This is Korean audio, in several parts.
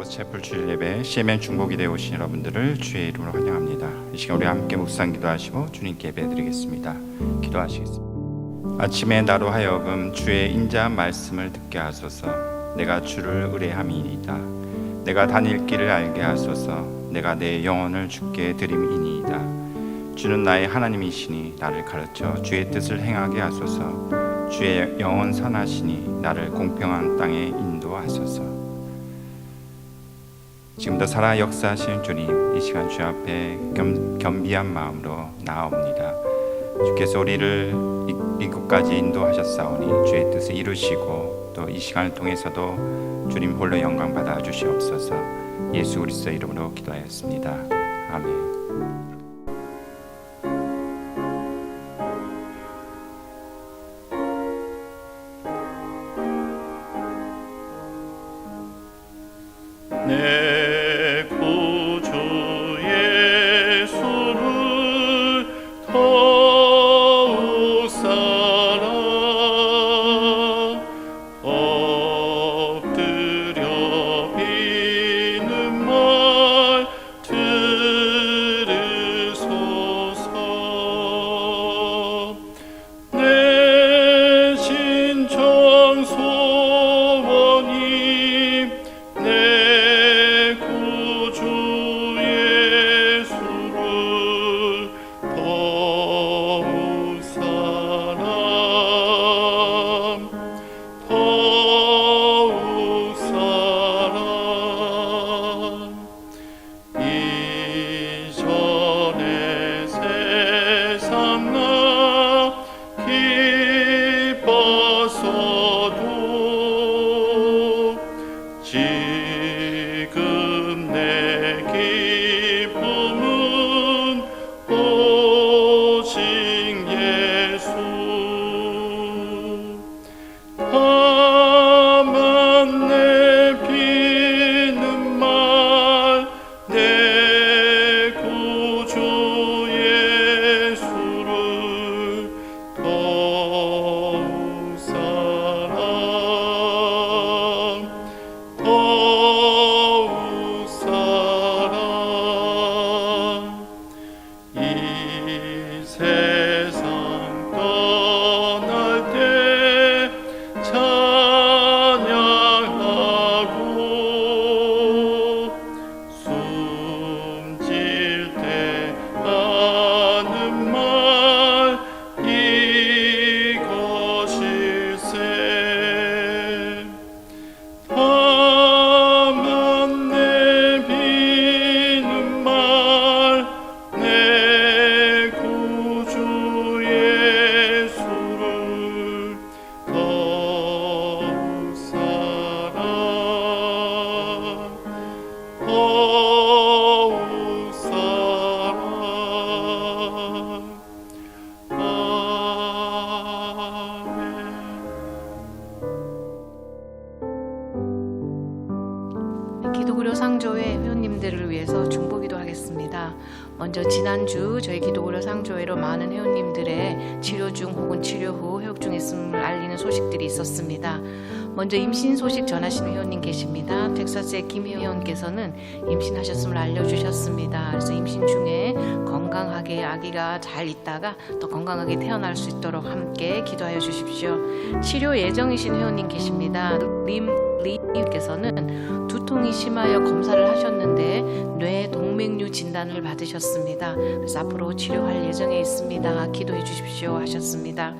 로고스 채플 주일 예배 CMN 중보기대에 오신 여러분들을 주의 이름으로 환영합니다. 이 시간 우리 함께 묵상 기도하시고 주님께 예배드리겠습니다. 기도하시겠습니다. 아침에 나로 하여금 주의 인자한 말씀을 듣게 하소서. 내가 주를 의뢰함이니이다. 내가 다닐 길을 알게 하소서. 내가 내 영혼을 주께 드림이니이다. 주는 나의 하나님이시니 나를 가르쳐 주의 뜻을 행하게 하소서. 주의 영혼 선하시니 나를 공평한 땅에 인도하소서. 지금도 살아 역사하시는 주님, 이 시간 주 앞에 겸비한 마음으로 나아옵니다. 주께서 우리를 이곳까지 인도하셨사오니 주의 뜻을 이루시고 또 이 시간을 통해서도 주님 홀로 영광 받아 주시옵소서. 예수 그리스도 이름으로 기도하였습니다. 아멘. 내 구주 예수를 더욱 사랑 엎드려 비는 말 들으소서. 내 신청 소원이 내 구주 예수를 더욱 사랑 더욱 사랑. 이전에 세상 나 기뻤어도 지금 내 기쁨은 오직 예수. 다만 내 비는 말 내 구주 예수를 더욱 사랑 더욱 사랑. 이 세상 떠날 때 찬양하고 숨질 때 하는 말 이것일세. 다만 내 비는 말 내 구주 예수를 더욱 사랑 더욱 사랑. 아멘. 기도구려 상조회 회원님들을 위해서 중보기도 하겠습니다. 먼저 지난주 저희 기도구려 상조회로 많은 회원님들의 치료 중 혹은 치료 후 회복 중에 있음을 알리는 소식들이 있었습니다. 먼저 임신 소식 전하시는 회원님 계십니다. 텍사스의 김 회원께서는 임신하셨음을 알려주셨습니다. 그래서 임신 중에 건강하게 아기가 잘 있다가 또 건강하게 태어날 수 있도록 함께 기도하여 주십시오. 치료 예정이신 회원님 계십니다. 리님께서는 두통이 심하여 검사를 하셨는데 뇌 동맥류 진단을 받으셨습니다. 그래서 앞으로 치료할 예정에 있습니다. 기도해 주십시오 하셨습니다.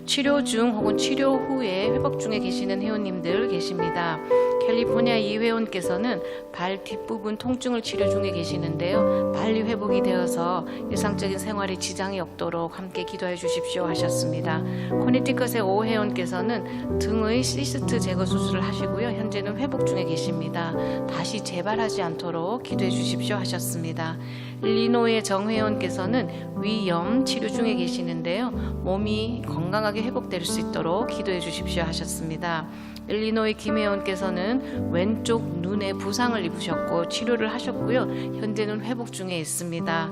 치료 중 혹은 치료 후에 회복 중에 계시는 회원님들 계십니다. 캘리포니아 이 회원께서는 발 뒷부분 통증을 치료 중에 계시는데요. 빨리 회복이 되어서 일상적인 생활에 지장이 없도록 함께 기도해 주십시오 하셨습니다. 코네티컷의 오 회원께서는 등의 시스트 제거 수술을 하시고요. 현재는 회복 중에 계십니다. 다시 재발하지 않도록 기도해 주십시오 하셨습니다. 일리노이의 정 회원께서는 위염 치료 중에 계시는데요. 몸이 건강하게 회복될 수 있도록 기도해 주십시오 하셨습니다. 일리노이 김혜원께서는 왼쪽 눈에 부상을 입으셨고 치료를 하셨고요. 현재는 회복 중에 있습니다.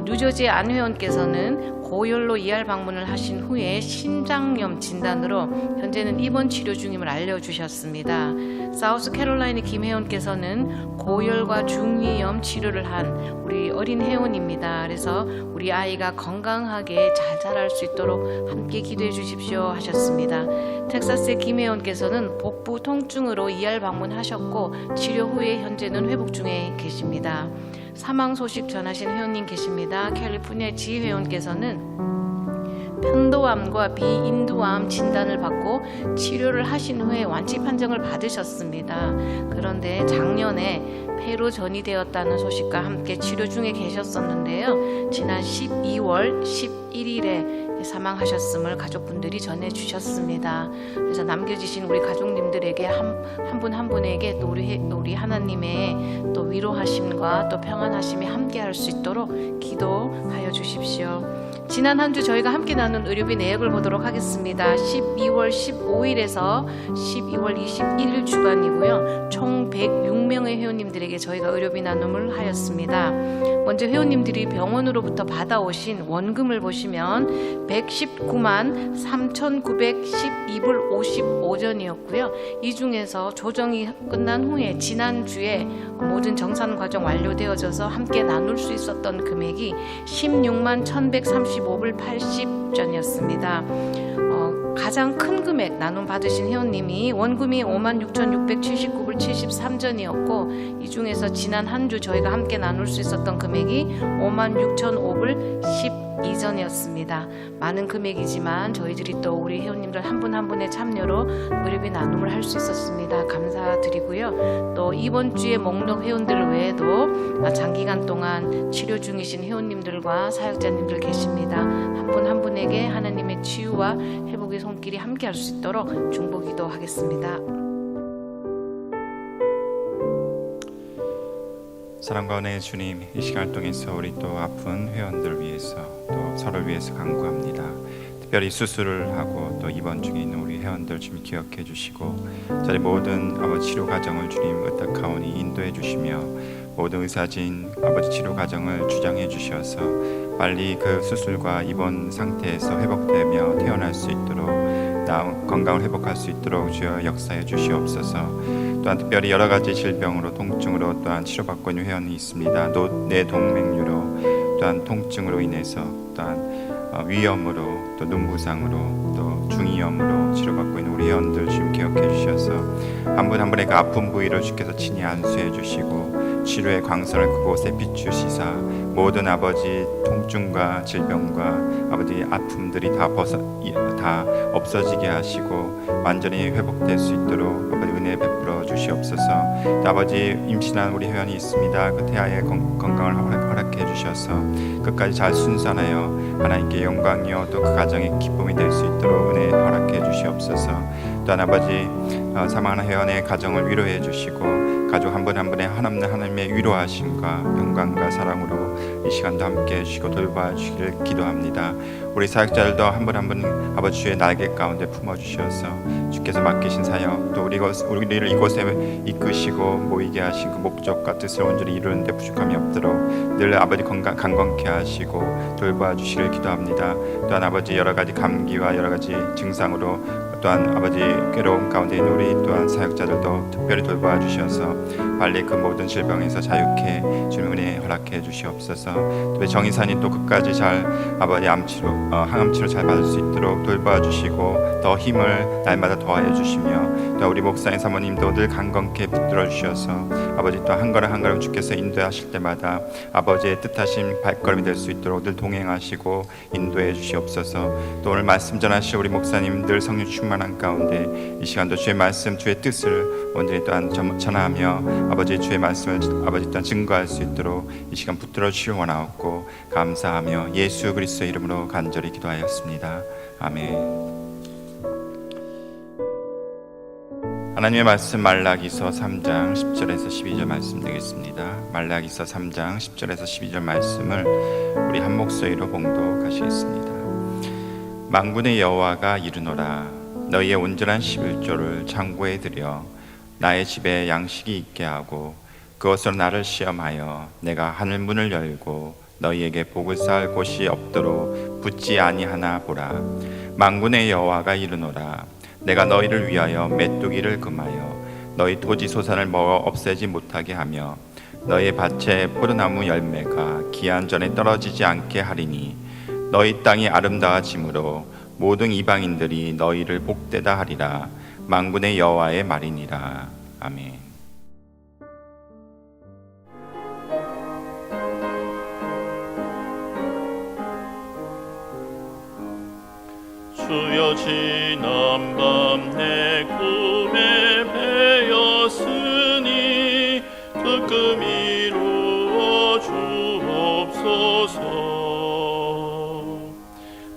뉴저지 안회원께서는 고열로 ER 방문을 하신 후에 신장염 진단으로 현재는 입원 치료 중임을 알려주셨습니다. 사우스 캐롤라이나 김혜원께서는 고열과 중이염 치료를 한 우리 어린 회원입니다. 그래서 우리 아이가 건강하게 잘 자랄 수 있도록 함께 기도해 주십시오 하셨습니다. 텍사스의 김혜원께서는 복부 통증으로 ER 방문하셨고 치료 후에 현재는 회복 중에 계십니다. 사망 소식 전하신 회원님 계십니다. 캘리포니아 지 회원께서는 편도암과 비인두암 진단을 받고 치료를 하신 후에 완치 판정을 받으셨습니다. 그런데 작년에 폐로 전이되었다는 소식과 함께 치료 중에 계셨었는데요. 지난 12월 11일에 사망하셨음을 가족분들이 전해주셨습니다. 그래서 남겨주신 우리 가족님들에게 한 분 한 분에게 또 우리 하나님의 또 위로하심과 또 평안하심이 함께할 수 있도록 기도하여 주십시오. 지난 한 주 저희가 함께 나눈 의료비 내역을 보도록 하겠습니다. 12월 15일에서 12월 21일 주간이고요. 총 106명의 회원님들에게 저희가 의료비 나눔을 하였습니다. 먼저 회원님들이 병원으로부터 받아오신 원금을 보시면 119만 3,912불 55전이었고요. 이 중에서 조정이 끝난 후에 지난주에 모든 정산 과정 완료되어져서 함께 나눌 수 있었던 금액이 16만 1,135불 80전이었습니다. 가장 큰 금액 나눔 받으신 회원님이 원금이 56,679불 73전이었고 이 중에서 지난 한 주 저희가 함께 나눌 수 있었던 금액이 56,005불 12전이었습니다. 많은 금액이지만 저희들이 또 우리 회원님들 한 분 한 분의 참여로 의료비 나눔을 할 수 있었습니다. 감사드리고요. 또 이번 주에 목록 회원들 외에도 장기간 동안 치료 중이신 회원님들과 사역자님들 계십니다. 한 분 한 분에게 하나님의 치유와 회복의 손길이 함께 할 수 있도록 중보기도 하겠습니다. 사랑과 은혜의 주님, 이 시간을 통해서 우리 또 아픈 회원들 위해서 또 서로를 위해서 간구합니다. 특별히 수술을 하고 또 입원 중에 있는 우리 회원들 주님 기억해 주시고 저희 모든 아버지 치료 과정을 주님 의탁하오니 인도해 주시며 모든 의사진 아버지 치료 과정을 주장해 주셔서 빨리 그 수술과 입원 상태에서 회복되며 태어날 수 있도록 건강을 회복할 수 있도록 주여 역사해 주시옵소서. 또한 특별히 여러 가지 질병으로 통증으로 또한 치료받고 있는 회원이 있습니다. 뇌동맥류로 또한 통증으로 인해서 또한 위염으로 또 눈부상으로 또 중이염으로 치료받고 있는 우리 회원들 주님 기억해 주셔서 한 분 한 분의 그 아픈 부위를 주께서 친히 안수해 주시고 치료의 광선을 그곳에 비추시사 모든 아버지 통증과 질병과 아버지 아픔들이 다 없어지게 하시고 완전히 회복될 수 있도록 아버지 은혜 베풀어 주시옵소서. 또 아버지 임신한 우리 회원이 있습니다. 그 태아의 건강을 허락해 주셔서 끝까지 잘 순산하여 하나님께 영광이요 또 그 가정의 기쁨이 될 수 있도록 은혜 허락해 주시옵소서. 또한 아버지 사망하는 회원의 가정을 위로해 주시고 가족 한 분 한 분의 한없는 하나님의 위로하심과 영광과 사랑으로 이 시간도 함께 해주시고 돌봐주시기를 기도합니다. 우리 사역자들도 한 분 한 분 아버지 주의 날개 가운데 품어주셔서 주께서 맡기신 사역 또 우리를 이곳에 이끄시고 모이게 하신 그 목적과 뜻을 온전히 이루는데 부족함이 없도록 늘 아버지 강건케 하시고 돌봐주시기를 기도합니다. 또한 아버지 여러 가지 감기와 여러 가지 증상으로 또한 아버지 괴로움 가운데 있는 우리 또한 사역자들도 특별히 돌봐 주셔서 빨리 그 모든 질병에서 자유케 주님 은혜 허락해 주시옵소서. 또 정의사님 또 끝까지 잘 아버지 항암치료 잘 받을 수 있도록 돌봐 주시고 더 힘을 날마다 더하여 주시며 또 우리 목사님 사모님도 늘 강건케 붙들어 주셔서 아버지 또 한 걸음 한 걸음 주께서 인도하실 때마다 아버지의 뜻하신 발걸음이 될 수 있도록 늘 동행하시고 인도해 주시옵소서. 또 오늘 말씀 전하실 우리 목사님 늘 성령 충만한 가운데 이 시간도 주의 말씀 주의 뜻을 온전히 또한 전하며 아버지 주의 말씀을 아버지 또한 증거할 수 있도록 이 시간 붙들어 주시길 원하옵고 감사하며 예수 그리스도의 이름으로 간절히 기도하였습니다. 아멘. 하나님의 말씀 말라기서 3장 10절에서 12절 말씀 되겠습니다. 말라기서 3장 10절에서 12절 말씀을 우리 한 목소리로 봉독하시겠습니다. 만군의 여호와가 이르노라 너희의 온전한 11조를 창고에 들여 나의 집에 양식이 있게 하고 그것으로 나를 시험하여 내가 하늘 문을 열고 너희에게 복을 쌓을 곳이 없도록 붙지 아니하나 보라. 만군의 여호와가 이르노라. 내가 너희를 위하여 메뚜기를 금하여 너희 토지 소산을 먹어 없애지 못하게 하며 너희 밭에 포도나무 열매가 기한 전에 떨어지지 않게 하리니 너희 땅이 아름다워짐으로 모든 이방인들이 너희를 복되다 하리라. 만군의 여호와의 말이니라. 아멘. 주여 지난 밤 내 꿈에 배었으니 그 꿈 이루어 주옵소서.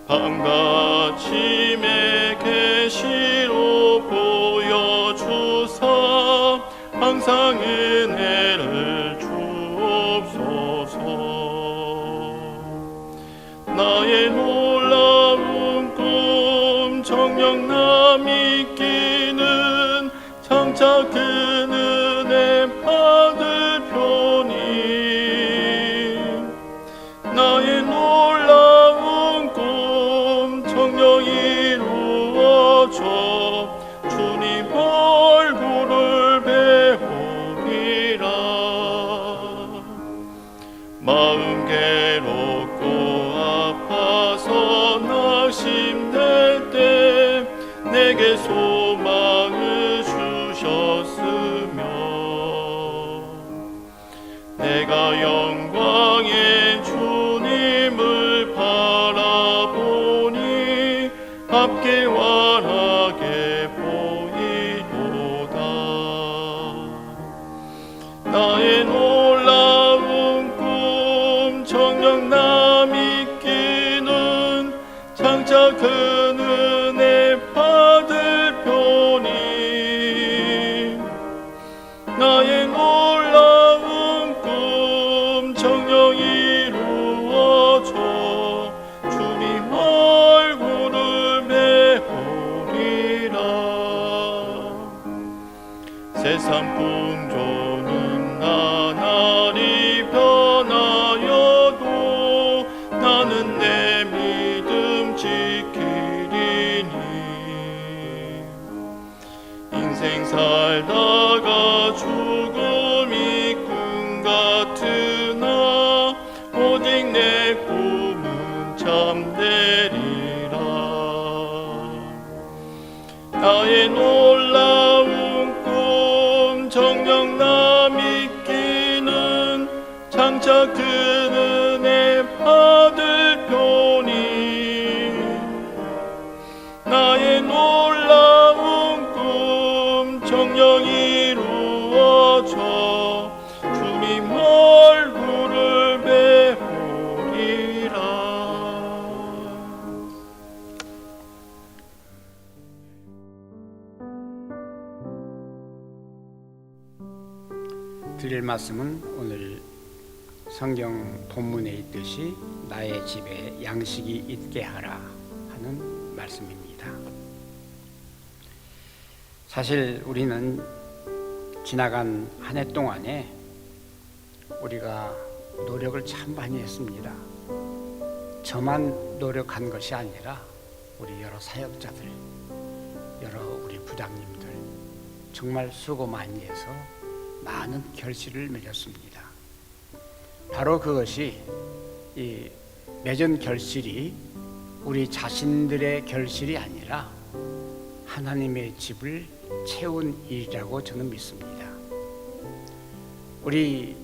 밤같이 내 계시로 보여주사 항상 은혜를 주옵소서. 나의 놀라운 꿈 정녕 남이 끼는 장차 그 은혜 받을 표니 나의 놀라운 꿈 정녕 이루어져 주님 얼굴을 배우리라. 마음 괴롭고 아파서 낙심될 때 내게 소망을 주셨으며 내가 영광의 주님을 바라보니 함께 환하게 보이도다. 나의 놀라운 꿈 정녕 남이 끼는 장차 큰 은혜 받을 표니 나의 놀라운 꿈 정녕 이루어져 주님 얼굴을 배우리라. 세상 풍조는 나날이 변하여도 나는 내 믿음 지키리니 인생 살다가 죽음이 꿈 같으나 오직 내 꿈은 참되리라. 나의 놀라운 꿈 정녕 남이 끼는 장차 큰 은혜 받을 표니 나의 놀라운 꿈 정녕 이루어져 주님 얼굴을 배우리라. 드릴 말씀은 오늘 성경 본문에 있듯이 나의 집에 양식이 있게 하라 하는 말씀입니다. 사실 우리는 지나간 한 해 동안에 우리가 노력을 참 많이 했습니다. 저만 노력한 것이 아니라 우리 여러 사역자들, 여러 우리 부장님들 정말 수고 많이 해서 많은 결실을 맺었습니다. 바로 그것이 이 맺은 결실이 우리 자신들의 결실이 아니라 하나님의 집을 채운 일이라고 저는 믿습니다. 우리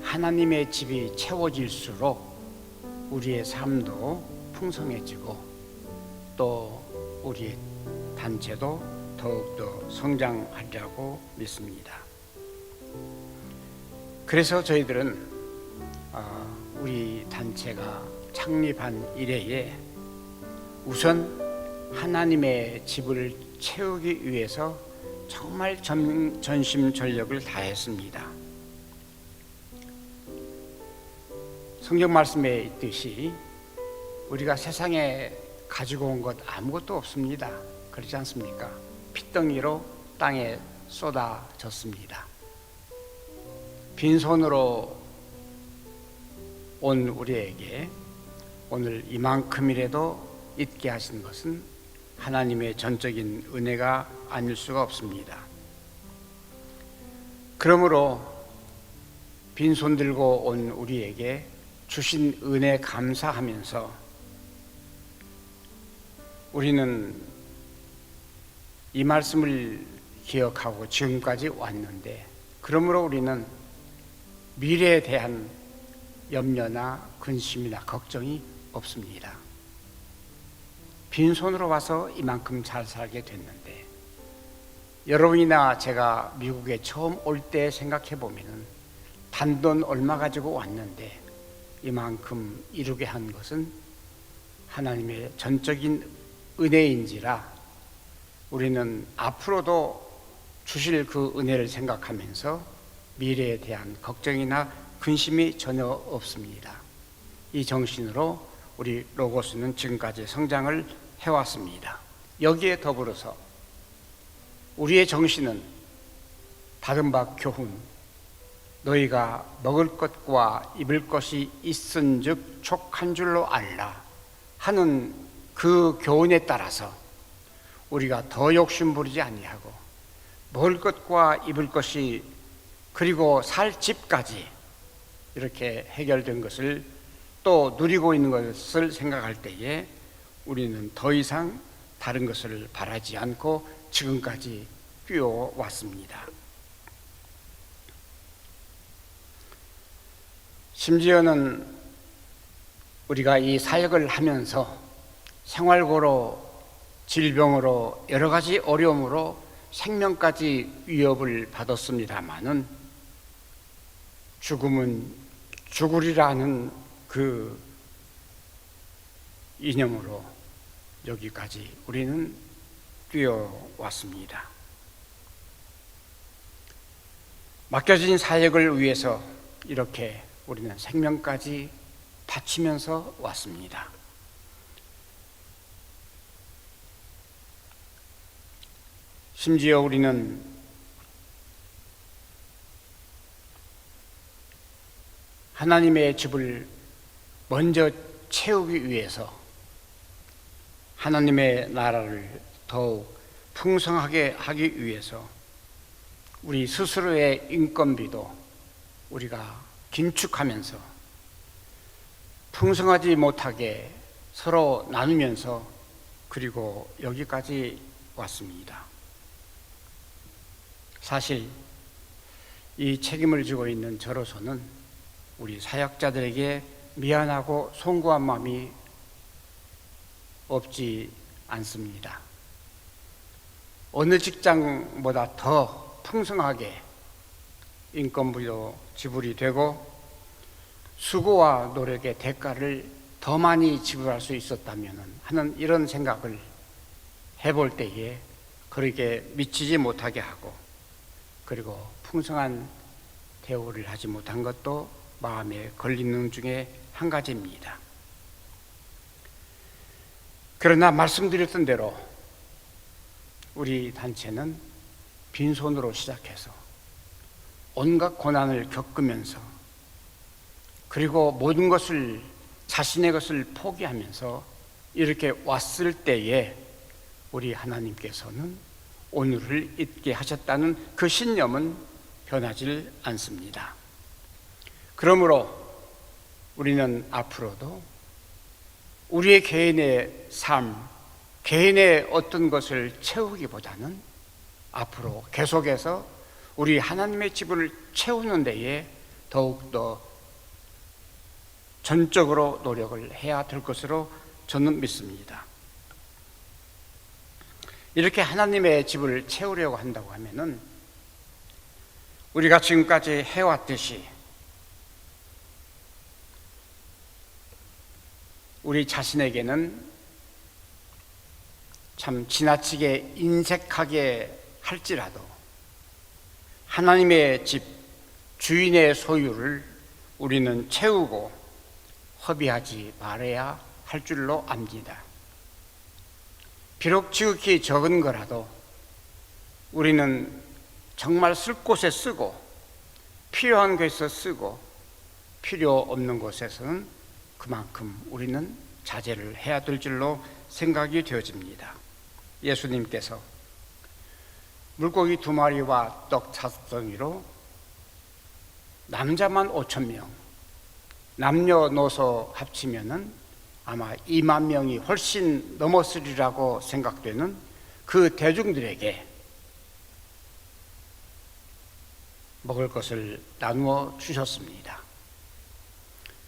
하나님의 집이 채워질수록 우리의 삶도 풍성해지고 또 우리 단체도 더욱더 성장하리라고 믿습니다. 그래서 저희들은 우리 단체가 창립한 이래에 우선 하나님의 집을 채우기 위해서 정말 전심전력을 다했습니다. 성경 말씀에 있듯이 우리가 세상에 가지고 온 것 아무것도 없습니다. 그렇지 않습니까? 핏덩이로 땅에 쏟아졌습니다. 빈손으로 온 우리에게 오늘 이만큼이라도 있게 하신 것은 하나님의 전적인 은혜가 아닐 수가 없습니다. 그러므로 빈손 들고 온 우리에게 주신 은혜 감사하면서 우리는 이 말씀을 기억하고 지금까지 왔는데, 그러므로 우리는 미래에 대한 염려나 근심이나 걱정이 없습니다. 빈손으로 와서 이만큼 잘 살게 됐는데, 여러분이나 제가 미국에 처음 올 때 생각해 보면은 단돈 얼마 가지고 왔는데 이만큼 이루게 한 것은 하나님의 전적인 은혜인지라, 우리는 앞으로도 주실 그 은혜를 생각하면서 미래에 대한 걱정이나 근심이 전혀 없습니다. 이 정신으로 우리 로고스는 지금까지 성장을 해왔습니다. 여기에 더불어서 우리의 정신은 받은 바 교훈, 너희가 먹을 것과 입을 것이 있은즉 족한 줄로 알라 하는 그 교훈에 따라서 우리가 더 욕심부리지 아니하고 먹을 것과 입을 것이 그리고 살 집까지 이렇게 해결된 것을 또 누리고 있는 것을 생각할 때에 우리는 더 이상 다른 것을 바라지 않고 지금까지 뛰어왔습니다. 심지어는 우리가 이 사역을 하면서 생활고로, 질병으로, 여러 가지 어려움으로 생명까지 위협을 받았습니다마는 죽음은 죽으리라는 그 이념으로 여기까지 우리는 뛰어왔습니다. 맡겨진 사역을 위해서 이렇게 우리는 생명까지 바치면서 왔습니다. 심지어 우리는 하나님의 집을 먼저 채우기 위해서 하나님의 나라를 더욱 풍성하게 하기 위해서 우리 스스로의 인건비도 우리가 긴축하면서 풍성하지 못하게 서로 나누면서 그리고 여기까지 왔습니다. 사실 이 책임을 지고 있는 저로서는 우리 사역자들에게 미안하고 송구한 마음이 없지 않습니다. 어느 직장보다 더 풍성하게 인건비도 지불이 되고 수고와 노력의 대가를 더 많이 지불할 수 있었다면 하는 이런 생각을 해볼 때에 그렇게 미치지 못하게 하고 그리고 풍성한 대우를 하지 못한 것도 마음에 걸리는 중에 한 가지입니다. 그러나 말씀드렸던 대로 우리 단체는 빈손으로 시작해서 온갖 고난을 겪으면서 그리고 모든 것을 자신의 것을 포기하면서 이렇게 왔을 때에 우리 하나님께서는 오늘을 있게 하셨다는 그 신념은 변하지 않습니다. 그러므로 우리는 앞으로도 우리의 개인의 삶, 개인의 어떤 것을 채우기보다는 앞으로 계속해서 우리 하나님의 집을 채우는 데에 더욱더 전적으로 노력을 해야 될 것으로 저는 믿습니다. 이렇게 하나님의 집을 채우려고 한다고 하면은 우리가 지금까지 해왔듯이 우리 자신에게는 참 지나치게 인색하게 할지라도 하나님의 집 주인의 소유를 우리는 채우고 허비하지 말아야 할 줄로 압니다. 비록 지극히 적은 거라도 우리는 정말 쓸 곳에 쓰고 필요한 곳에서 쓰고 필요 없는 곳에서는 그만큼 우리는 자제를 해야 될 줄로 생각이 되어집니다. 예수님께서 물고기 2마리와 떡 5덩이로 남자만 5,000명, 남녀노소 합치면은 아마 2만 명이 훨씬 넘었으리라고 생각되는 그 대중들에게 먹을 것을 나누어 주셨습니다.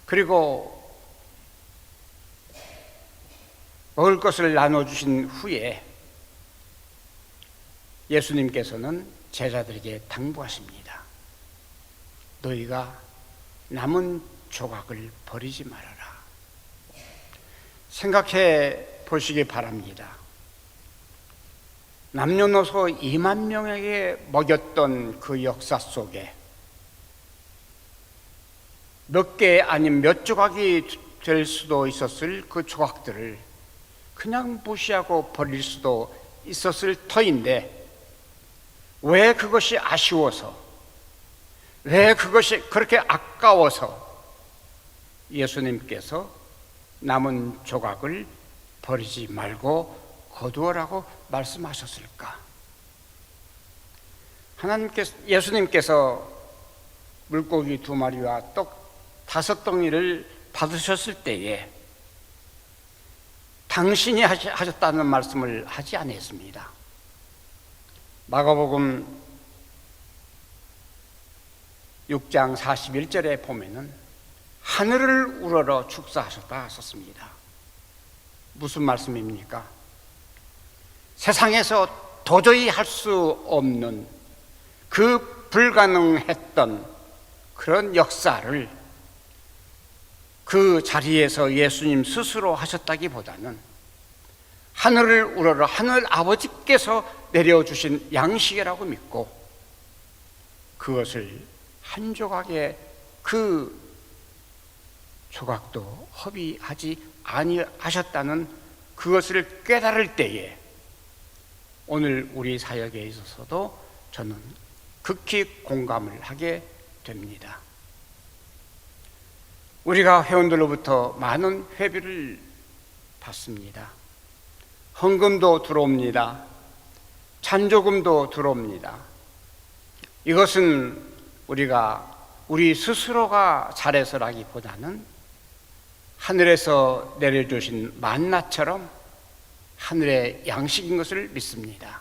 그리고 먹을 것을 나눠주신 후에 예수님께서는 제자들에게 당부하십니다. 너희가 남은 조각을 버리지 말아라. 생각해 보시기 바랍니다. 남녀노소 2만 명에게 먹였던 그 역사 속에 몇 개 아닌 몇 조각이 될 수도 있었을 그 조각들을 그냥 무시하고 버릴 수도 있었을 터인데 왜 그것이 아쉬워서, 왜 그것이 그렇게 아까워서 예수님께서 남은 조각을 버리지 말고 거두어라고 말씀하셨을까? 예수님께서 물고기 2마리와 떡 5덩이를 받으셨을 때에 당신이 하셨다는 말씀을 하지 않았습니다. 마가복음 6장 41절에 보면은 하늘을 우러러 축사하셨다 썼습니다. 무슨 말씀입니까? 세상에서 도저히 할 수 없는 그 불가능했던 그런 역사를 그 자리에서 예수님 스스로 하셨다기보다는 하늘을 우러러 하늘 아버지께서 내려주신 양식이라고 믿고 그것을 한 조각의 그 조각도 허비하지 아니하셨다는 그것을 깨달을 때에 오늘 우리 사역에 있어서도 저는 극히 공감을 하게 됩니다. 우리가 회원들로부터 많은 회비를 받습니다. 헌금도 들어옵니다. 찬조금도 들어옵니다. 이것은 우리 스스로가 잘해서라기보다는 하늘에서 내려주신 만나처럼 하늘의 양식인 것을 믿습니다.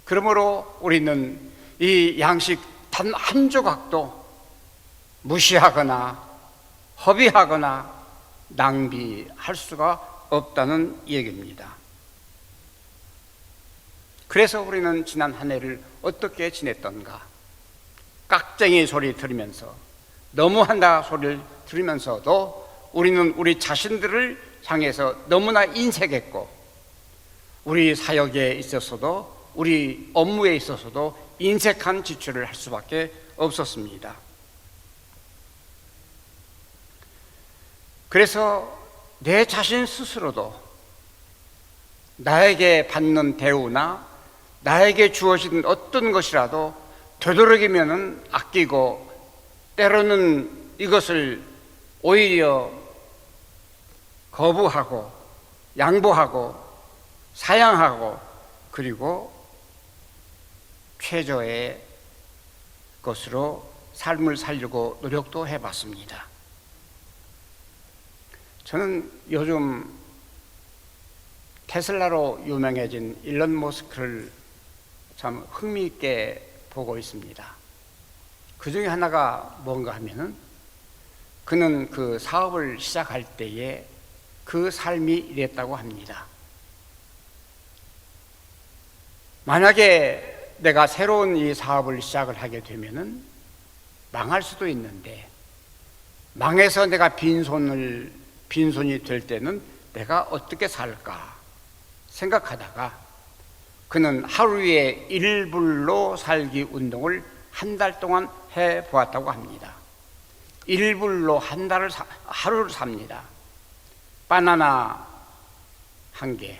그러므로 우리는 이 양식 단 한 조각도 무시하거나 허비하거나 낭비할 수가 없다는 얘기입니다. 그래서 우리는 지난 한 해를 어떻게 지냈던가? 깍쟁이 소리 들으면서, 너무한다 소리를 들으면서도 우리는 우리 자신들을 향해서 너무나 인색했고, 우리 사역에 있어서도 우리 업무에 있어서도 인색한 지출을 할 수밖에 없었습니다. 그래서 내 자신 스스로도 나에게 받는 대우나 나에게 주어진 어떤 것이라도 되도록이면 아끼고 때로는 이것을 오히려 거부하고 양보하고 사양하고 그리고 최저의 것으로 삶을 살려고 노력도 해봤습니다. 저는 요즘 테슬라로 유명해진 일론 머스크를 참 흥미있게 보고 있습니다. 그 중에 하나가 뭔가 하면은 그는 그 사업을 시작할 때에 그 삶이 이랬다고 합니다. 만약에 내가 새로운 이 사업을 시작을 하게 되면은 망할 수도 있는데 망해서 내가 빈손이 될 때는 내가 어떻게 살까 생각하다가 그는 하루에 1불로 살기 운동을 한 달 동안 해보았다고 합니다. 1불로 하루를 삽니다. 바나나 1개,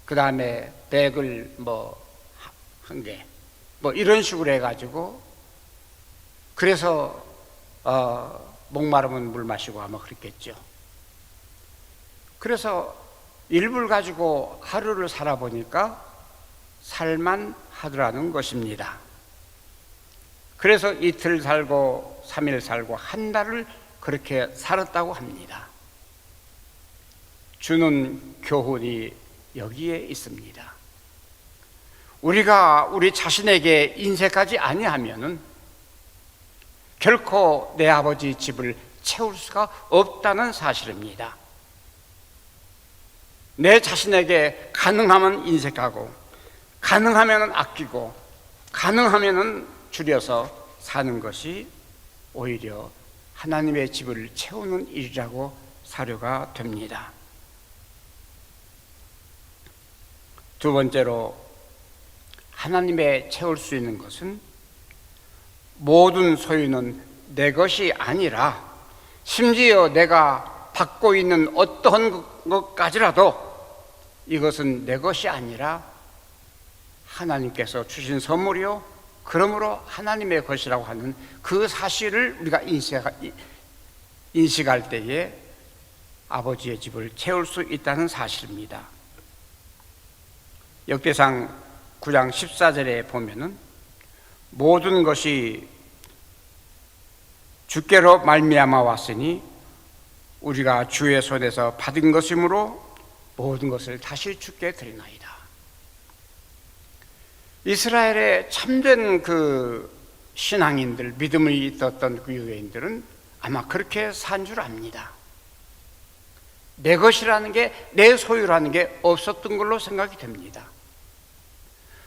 그 다음에 백을 한 개, 이런 식으로 해가지고, 그래서 목마르면 물 마시고 아마 그랬겠죠. 그래서 일부를 가지고 하루를 살아보니까 살만 하더라는 것입니다. 그래서 이틀 살고 3일 살고 한 달을 그렇게 살았다고 합니다. 주는 교훈이 여기에 있습니다. 우리가 우리 자신에게 인색하지 아니하면은 결코 내 아버지 집을 채울 수가 없다는 사실입니다. 내 자신에게 가능하면 인색하고, 가능하면 아끼고, 가능하면 줄여서 사는 것이 오히려 하나님의 집을 채우는 일이라고 사료가 됩니다. 두 번째로, 하나님의 채울 수 있는 것은 모든 소유는 내 것이 아니라 심지어 내가 받고 있는 어떠한 것까지라도 이것은 내 것이 아니라 하나님께서 주신 선물이요, 그러므로 하나님의 것이라고 하는 그 사실을 우리가 인식할 때에 아버지의 집을 채울 수 있다는 사실입니다. 역대상 9장 14절에 보면은 모든 것이 주께로 말미암아 왔으니 우리가 주의 손에서 받은 것이므로 모든 것을 다시 주께 드리나이다. 이스라엘의 참된 그 신앙인들, 믿음을 있었던 그 유대인들은 아마 그렇게 산 줄 압니다. 내 것이라는 게, 내 소유라는 게 없었던 걸로 생각이 됩니다.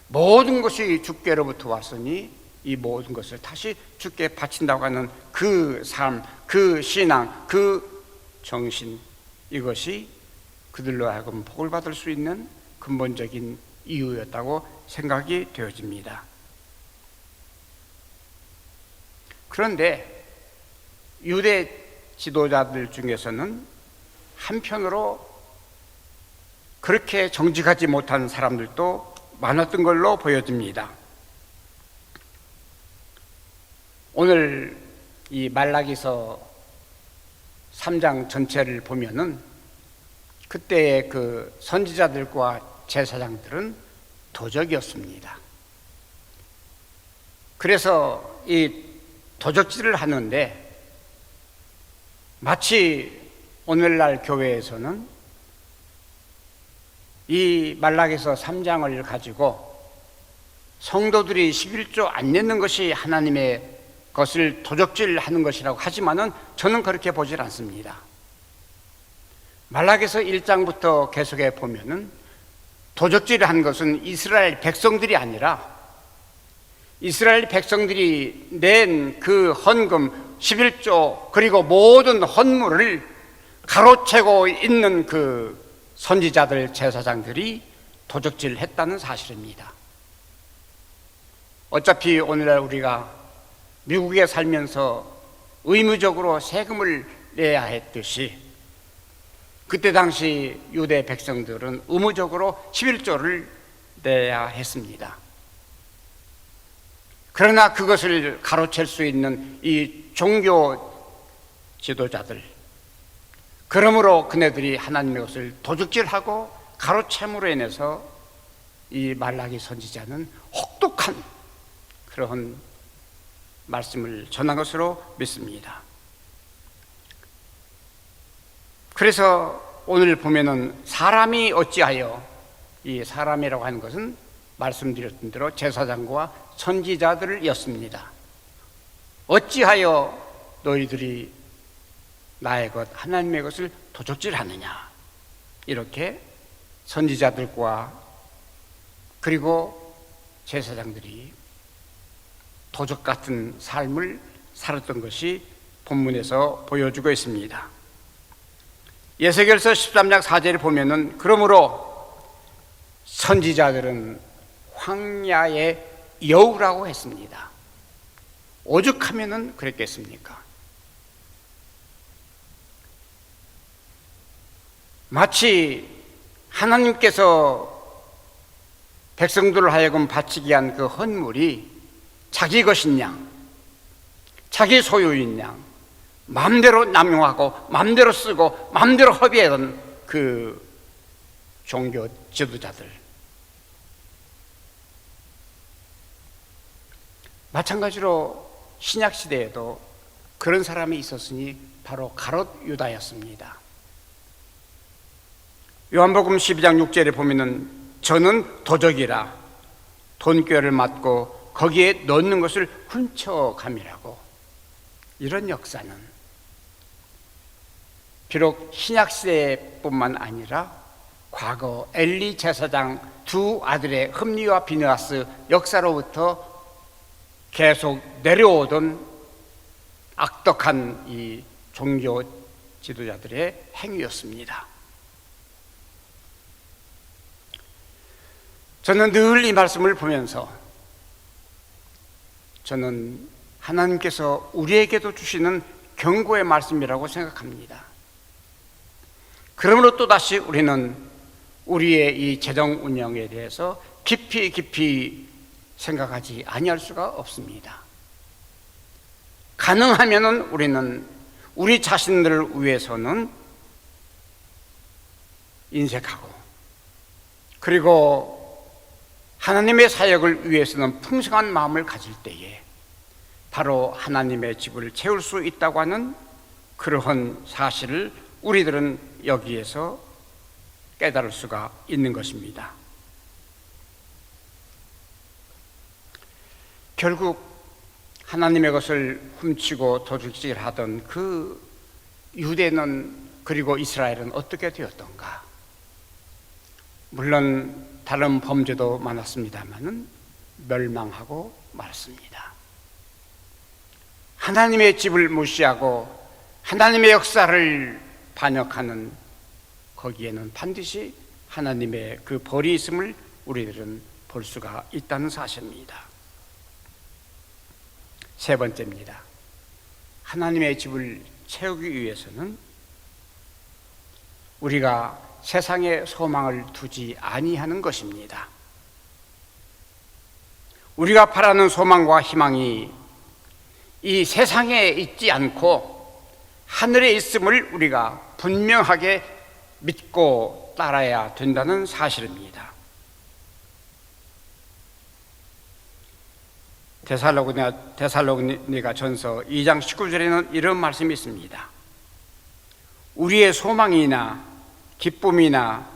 모든 것이 주께로부터 왔으니 이 모든 것을 다시 주께 바친다고 하는 그 삶, 그 신앙, 그 정신, 이것이 그들로 하여금 복을 받을 수 있는 근본적인 이유였다고 생각이 되어집니다. 그런데 유대 지도자들 중에서는 한편으로 그렇게 정직하지 못한 사람들도 많았던 걸로 보여집니다. 오늘 이 말라기서 3장 전체를 보면은 그때의 그 선지자들과 제사장들은 도적이었습니다. 그래서 이 도적질을 하는데 마치 오늘날 교회에서는 이 말라기서 3장을 가지고 성도들이 11조 안 내는 것이 하나님의 것을 도적질하는 것이라고 하지만은 저는 그렇게 보질 않습니다. 말라기서 1장부터 계속해 보면은 도적질한 것은 이스라엘 백성들이 아니라 이스라엘 백성들이 낸 그 헌금 11조 그리고 모든 헌물을 가로채고 있는 그 선지자들, 제사장들이 도적질했다는 사실입니다. 어차피 오늘날 우리가 미국에 살면서 의무적으로 세금을 내야 했듯이 그때 당시 유대 백성들은 의무적으로 11조를 내야 했습니다. 그러나 그것을 가로챌 수 있는 이 종교 지도자들, 그러므로 그네들이 하나님의 것을 도둑질하고 가로챔으로 인해서 이 말라기 선지자는 혹독한 그런 말씀을 전한 것으로 믿습니다. 그래서 오늘 보면은 사람이 어찌하여, 이 사람이라고 하는 것은 말씀드렸던 대로 제사장과 선지자들이었습니다. 어찌하여 너희들이 나의 것, 하나님의 것을 도적질하느냐, 이렇게 선지자들과 그리고 제사장들이 도적 같은 삶을 살았던 것이 본문에서 보여주고 있습니다. 에스겔서 13장 4절을 보면은 그러므로 선지자들은 황야의 여우라고 했습니다. 오죽하면은 그랬겠습니까? 마치 하나님께서 백성들을 하여금 바치게 한 그 헌물이 자기 것인 양, 자기 소유인 양, 마음대로 남용하고 마음대로 쓰고 마음대로 허비하던 그 종교 지도자들, 마찬가지로 신약 시대에도 그런 사람이 있었으니 바로 가롯 유다였습니다. 요한복음 12장 6절에 보면은 저는 도적이라 돈꾀를 맞고 거기에 넣는 것을 훔쳐감이라고. 이런 역사는 비록 신약 시대뿐만 아니라 과거 엘리 제사장 두 아들의 흠니와 비느하스 역사로부터 계속 내려오던 악덕한 이 종교 지도자들의 행위였습니다. 저는 늘 이 말씀을 보면서 저는 하나님께서 우리에게도 주시는 경고의 말씀이라고 생각합니다. 그러므로 또다시 우리는 우리의 이 재정 운영에 대해서 깊이 생각하지 아니할 수가 없습니다. 가능하면은 우리는 우리 자신들을 위해서는 인색하고, 그리고 하나님의 사역을 위해서는 풍성한 마음을 가질 때에 바로 하나님의 집을 채울 수 있다고 하는 그러한 사실을 우리들은 여기에서 깨달을 수가 있는 것입니다. 결국 하나님의 것을 훔치고 도둑질하던 그 유대는, 그리고 이스라엘은 어떻게 되었던가? 물론 다른 범죄도 많았습니다마는 멸망하고 말았습니다. 하나님의 집을 무시하고 하나님의 역사를 반역하는 거기에는 반드시 하나님의 그 벌이 있음을 우리들은 볼 수가 있다는 사실입니다. 세 번째입니다. 하나님의 집을 채우기 위해서는 우리가 세상에 소망을 두지 아니하는 것입니다. 우리가 바라는 소망과 희망이 이 세상에 있지 않고 하늘에 있음을 우리가 분명하게 믿고 따라야 된다는 사실입니다. 데살로니가 전서 2장 19절에는 이런 말씀이 있습니다. 우리의 소망이나 기쁨이나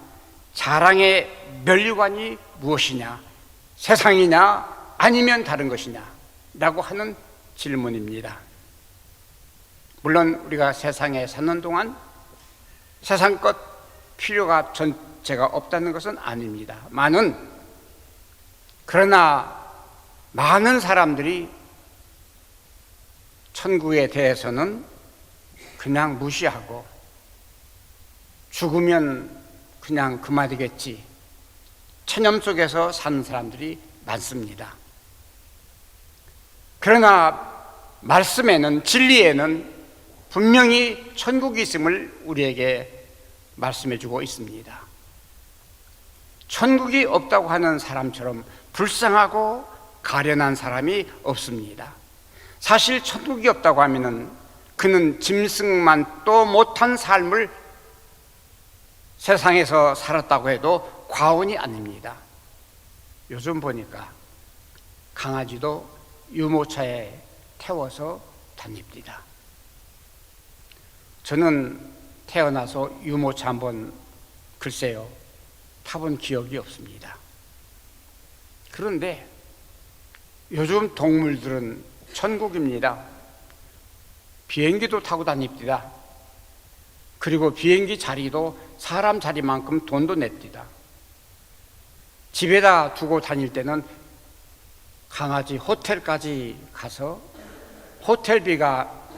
자랑의 면류관이 무엇이냐? 세상이냐 아니면 다른 것이냐? 라고 하는 질문입니다. 물론 우리가 세상에 사는 동안 세상 것 필요가 전체가 없다는 것은 아닙니다. 그러나 많은 사람들이 천국에 대해서는 그냥 무시하고 죽으면 그냥 그만이겠지, 체념 속에서 사는 사람들이 많습니다. 그러나 말씀에는, 진리에는 분명히 천국이 있음을 우리에게 말씀해 주고 있습니다. 천국이 없다고 하는 사람처럼 불쌍하고 가련한 사람이 없습니다. 사실 천국이 없다고 하면은 그는 짐승만 또 못한 삶을 세상에서 살았다고 해도 과언이 아닙니다. 요즘 보니까 강아지도 유모차에 태워서 다닙니다. 저는 태어나서 유모차 한번 글쎄요 타본 기억이 없습니다. 그런데 요즘 동물들은 천국입니다. 비행기도 타고 다닙니다. 그리고 비행기 자리도 사람 자리만큼 돈도 냅니다. 집에다 두고 다닐 때는 강아지 호텔까지 가서 호텔비가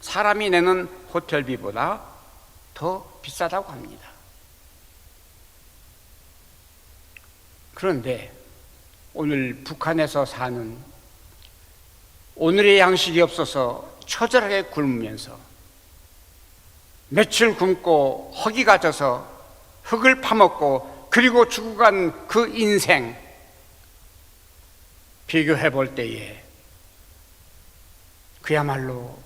사람이 내는 호텔비보다 더 비싸다고 합니다. 그런데 오늘 북한에서 사는, 오늘의 양식이 없어서 처절하게 굶으면서 며칠 굶고 허기가 져서 흙을 파먹고 그리고 죽어간 그 인생 비교해 볼 때에 그야말로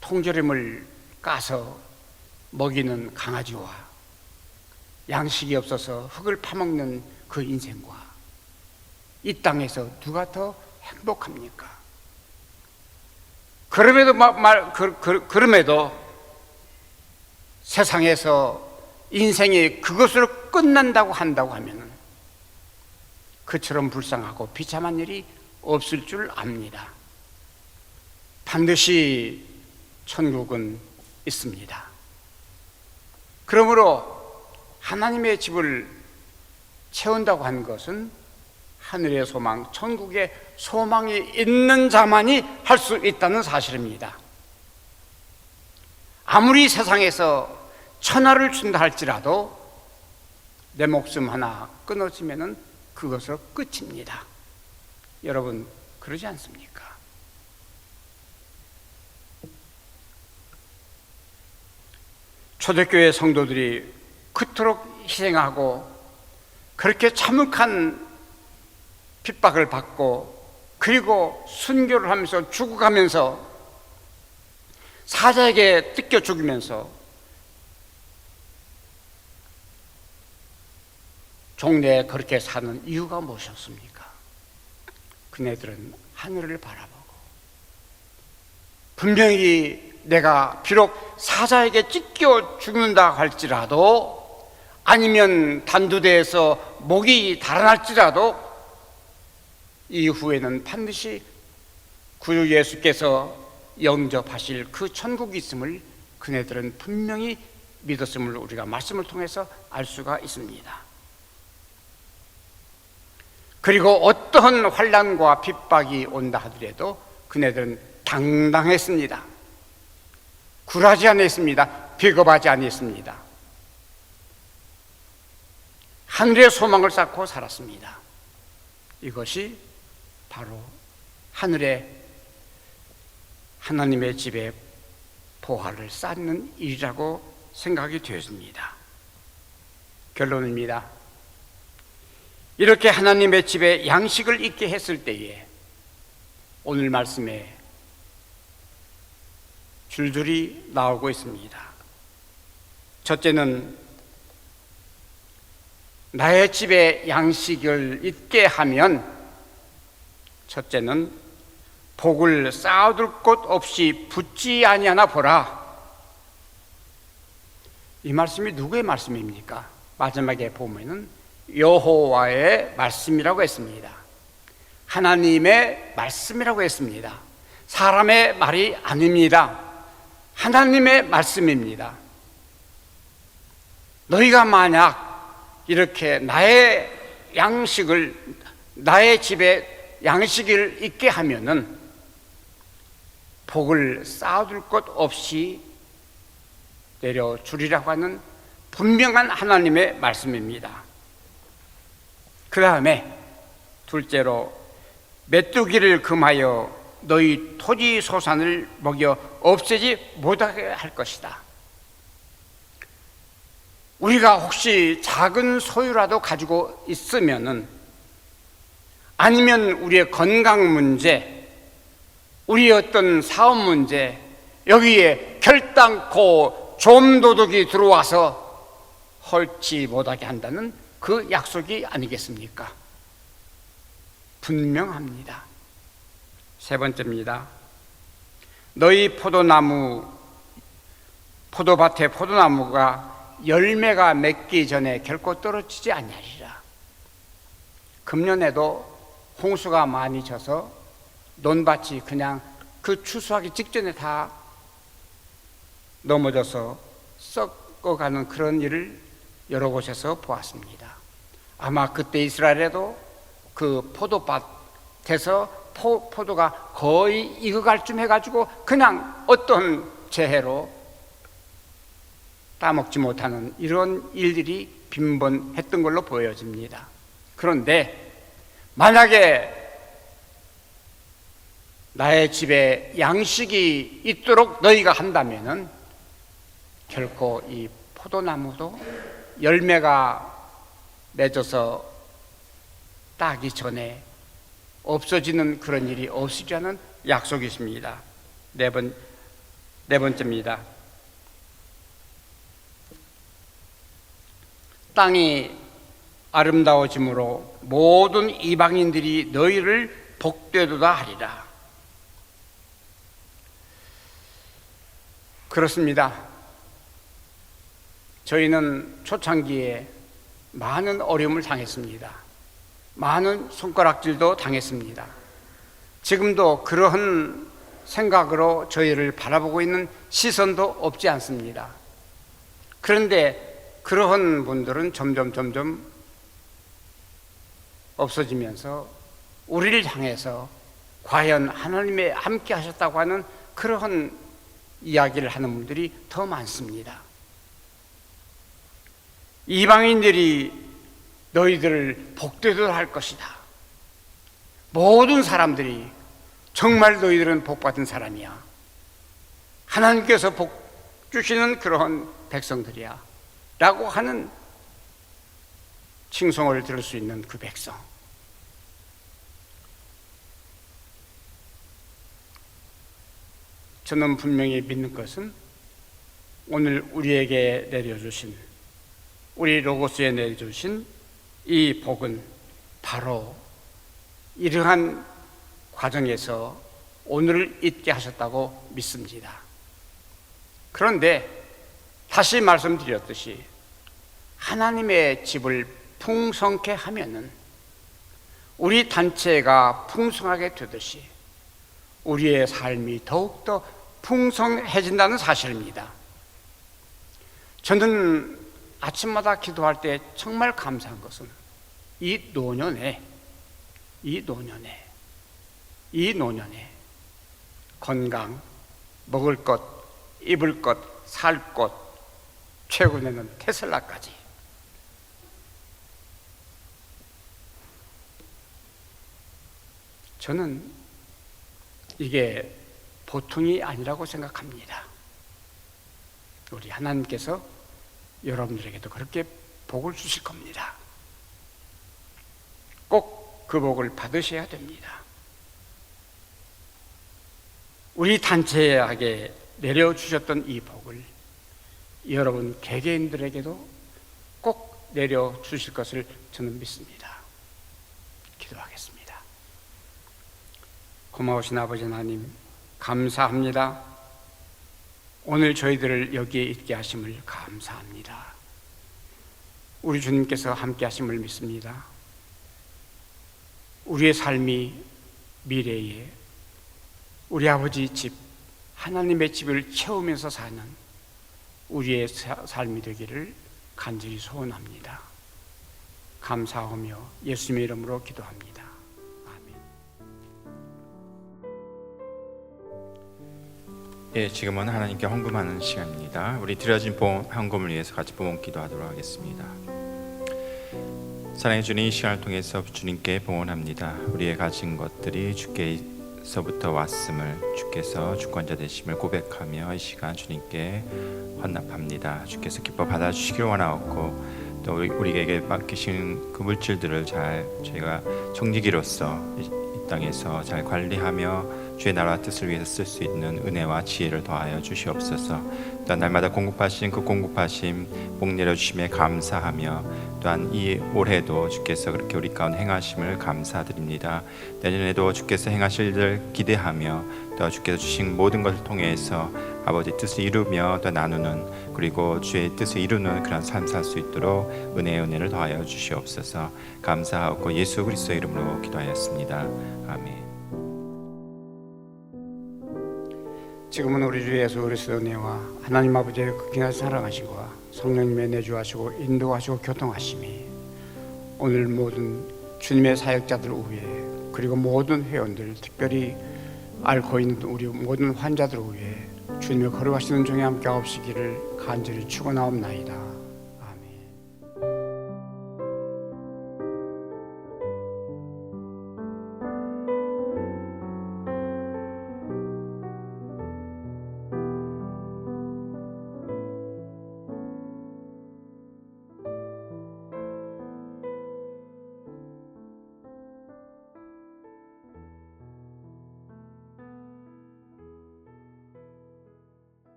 통조림을 까서 먹이는 강아지와 양식이 없어서 흙을 파먹는 그 인생과 이 땅에서 누가 더 행복합니까? 그럼에도 세상에서 인생이 그것으로 끝난다고 한다고 하면 그처럼 불쌍하고 비참한 일이 없을 줄 압니다. 반드시 천국은 있습니다. 그러므로 하나님의 집을 채운다고 하는 것은 하늘의 소망, 천국의 소망이 있는 자만이 할 수 있다는 사실입니다. 아무리 세상에서 천하를 준다 할지라도 내 목숨 하나 끊어지면은 그것으로 끝입니다. 여러분 그러지 않습니까? 초대교회 성도들이 그토록 희생하고 그렇게 참혹한 핍박을 받고 그리고 순교를 하면서 죽어가면서 사자에게 뜯겨 죽으면서 종래에 그렇게 사는 이유가 무엇이었습니까? 그네들은 하늘을 바라보고 분명히 내가 비록 사자에게 찢겨 죽는다 할지라도 아니면 단두대에서 목이 달아날지라도 이후에는 반드시 구주 예수께서 영접하실 그 천국이 있음을 그네들은 분명히 믿었음을 우리가 말씀을 통해서 알 수가 있습니다. 그리고 어떠한 환난과 핍박이 온다 하더라도 그네들은 당당했습니다. 굴하지 않았습니다. 비겁하지 않았습니다. 하늘의 소망을 쌓고 살았습니다. 이것이 바로 하늘의 하나님의 집에 보화를 쌓는 일이라고 생각이 되었습니다. 결론입니다. 이렇게 하나님의 집에 양식을 있게 했을 때에 오늘 말씀에 줄줄이 나오고 있습니다. 첫째는 나의 집에 양식을 있게 하면 첫째는 복을 쌓아둘 곳 없이 붙지 아니하나 보라. 이 말씀이 누구의 말씀입니까? 마지막에 보면은 여호와의 말씀이라고 했습니다. 하나님의 말씀이라고 했습니다. 사람의 말이 아닙니다. 하나님의 말씀입니다. 너희가 만약 이렇게 나의 집에 양식을 있게 하면은 복을 쌓아둘 것 없이 내려주리라고 하는 분명한 하나님의 말씀입니다. 그 다음에 둘째로 메뚜기를 금하여 너희 토지 소산을 먹여 없애지 못하게 할 것이다. 우리가 혹시 작은 소유라도 가지고 있으면은 아니면 우리의 건강 문제, 우리의 어떤 사업 문제, 여기에 결단코 좀도둑이 들어와서 헐지 못하게 한다는 그 약속이 아니겠습니까? 분명합니다. 세 번째입니다. 너희 포도밭의 포도나무가 열매가 맺기 전에 결코 떨어지지 아니하리라. 금년에도 홍수가 많이 져서 논밭이 그냥 그 추수하기 직전에 다 넘어져서 썩어가는 그런 일을 여러 곳에서 보았습니다. 아마 그때 이스라엘에도 그 포도밭에서 포도가 거의 익어갈 쯤 해가지고 그냥 어떤 재해로 따먹지 못하는 이런 일들이 빈번했던 걸로 보여집니다. 그런데 만약에 나의 집에 양식이 있도록 너희가 한다면은 결코 이 포도나무도 열매가 맺어서 따기 전에 없어지는 그런 일이 없으리라는 약속이십니다. 네 번째입니다. 땅이 아름다워짐으로 모든 이방인들이 너희를 복되도다 하리라. 그렇습니다. 저희는 초창기에 많은 어려움을 당했습니다. 많은 손가락질도 당했습니다. 지금도 그러한 생각으로 저희를 바라보고 있는 시선도 없지 않습니다. 그런데 그러한 분들은 점점 없어지면서 우리를 향해서 과연 하나님의 함께 하셨다고 하는 그러한 이야기를 하는 분들이 더 많습니다. 이방인들이 너희들을 복되도록 할 것이다. 모든 사람들이 정말 너희들은 복받은 사람이야. 하나님께서 복 주시는 그러한 백성들이야. 라고 하는 칭송을 들을 수 있는 그 백성. 저는 분명히 믿는 것은 오늘 우리에게 내려주신, 우리 로고스에 내려주신 이 복은 바로 이러한 과정에서 오늘을 있게 하셨다고 믿습니다. 그런데 다시 말씀드렸듯이 하나님의 집을 풍성케 하면은 우리 단체가 풍성하게 되듯이 우리의 삶이 더욱더 풍성해진다는 사실입니다. 저는 아침마다 기도할 때 정말 감사한 것은 이 노년에 건강, 먹을 것, 입을 것, 살 것, 최근에는 테슬라까지 저는 이게 보통이 아니라고 생각합니다. 우리 하나님께서 여러분들에게도 그렇게 복을 주실 겁니다. 꼭 그 복을 받으셔야 됩니다. 우리 단체에게 내려주셨던 이 복을 여러분 개개인들에게도 꼭 내려주실 것을 저는 믿습니다. 기도하겠습니다. 고마우신 아버지 하나님, 감사합니다. 오늘 저희들을 여기에 있게 하심을 감사합니다. 우리 주님께서 함께 하심을 믿습니다. 우리의 삶이 미래에 우리 아버지 집, 하나님의 집을 채우면서 사는 우리의 삶이 되기를 간절히 소원합니다. 감사하며 예수님의 이름으로 기도합니다. 예, 지금은 하나님께 헌금하는 시간입니다. 우리 드려진 헌금을 위해서 같이 봉헌 기도하도록 하겠습니다. 사랑해 주님, 이 시간을 통해서 주님께 봉헌합니다. 우리의 가진 것들이 주께서부터 왔음을, 주께서 주권자 되심을 고백하며 이 시간 주님께 헌납합니다. 주께서 기뻐 받아주시기를 원하옵고 또 우리에게 맡기신 그 물질들을 잘 저희가 청지기로서 이 땅에서 잘 관리하며 주의 나라와 뜻을 위해서 쓸 수 있는 은혜와 지혜를 더하여 주시옵소서. 또한 날마다 공급하신 그 공급하심 복 내려주심에 감사하며 또한 이 올해도 주께서 그렇게 우리 가운데 행하심을 감사드립니다. 내년에도 주께서 행하실 일을 기대하며 또 주께서 주신 모든 것을 통해서 아버지 뜻을 이루며 또 나누는, 그리고 주의 뜻을 이루는 그런 삶 살 수 있도록 은혜의 은혜를 더하여 주시옵소서. 감사하고 예수 그리스도의 이름으로 기도하였습니다. 아멘. 지금은 우리 주 예수 그리스도의 은혜와 하나님 아버지의 극진한 사랑하심과 성령님의 내주하시고 인도하시고 교통하심이 오늘 모든 주님의 사역자들 위해, 그리고 모든 회원들, 특별히 앓고 있는 우리 모든 환자들 위해 주님의 거룩하시는 종에 함께 하옵시기를 간절히 축원하옵나이다.